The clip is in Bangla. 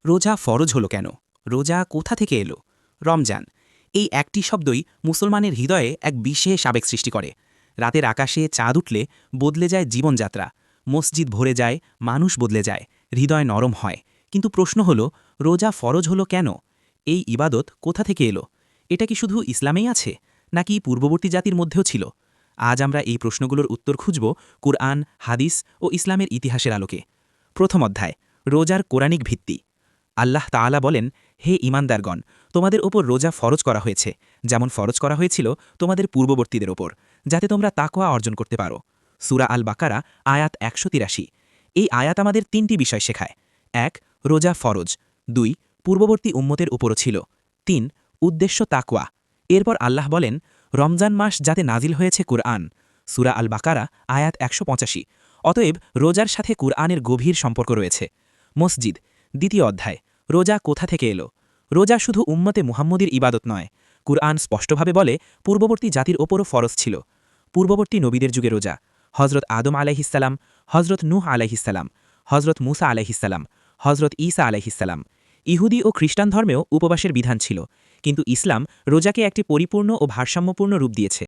রোজা ফরজ হলো কেন? রোজা কোথা থেকে এলো? রমজান এই একটি শব্দই মুসলমানের হৃদয়ে এক বিশেষ আবেগ সৃষ্টি করে। রাতের আকাশে চাঁদ উঠলে বদলে যায় জীবনযাত্রা, মসজিদ ভরে যায়, মানুষ বদলে যায়, হৃদয় নরম হয়। কিন্তু প্রশ্ন হলো, রোজা ফরজ হলো কেন? এই ইবাদত কোথা থেকে এলো? এটা কি শুধু ইসলামেই আছে, নাকি পূর্ববর্তী জাতির মধ্যেও ছিল? আজ আমরা এই প্রশ্নগুলোর উত্তর খুঁজব কুরআন, হাদিস ও ইসলামের ইতিহাসের আলোকে। প্রথম অধ্যায়, রোজার কোরআনিক ভিত্তি। আল্লাহ তাআলা বলেন, হে ঈমানদারগণ, তোমাদের ওপর রোজা ফরজ করা হয়েছে, যেমন ফরজ করা হয়েছিল তোমাদের পূর্ববর্তীদের ওপর, যাতে তোমরা তাকওয়া অর্জন করতে পারো। সূরা আল বাকারা আয়াত ১৮৩। এই আয়াত আমাদের তিনটি বিষয় শেখায়। ১. রোজা ফরজ। ২. পূর্ববর্তী উম্মতের উপরও ছিল। ৩. উদ্দেশ্য তাকওয়া। এরপর আল্লাহ বলেন, রমজান মাস যাতে নাজিল হয়েছে কুরআন। সূরা আল বাকারা আয়াত ১৮৫। অতএব রোজার সাথে কুরআনের গভীর সম্পর্ক রয়েছে। মসজিদ দ্বিতীয় অধ্যায়, রোজা কোথা থেকে এলো? রোজা শুধু উম্মতে মুহাম্মদীর ইবাদত নয়। কুরআন স্পষ্টভাবে বলে, পূর্ববর্তী জাতির ওপরও ফরজ ছিল। পূর্ববর্তী নবীদের যুগে রোজা, হজরত আদম আলাইহিসসালাম, হজরত নূহ আলাইহিসসালাম, হজরত মুসা আলাইহিসসালাম, হজরত ঈসা আলাইহিসসালাম। ইহুদি ও খ্রিস্টান ধর্মেও উপবাসের বিধান ছিল, কিন্তু ইসলাম রোজাকে একটি পরিপূর্ণ ও ভারসাম্যপূর্ণ রূপ দিয়েছে।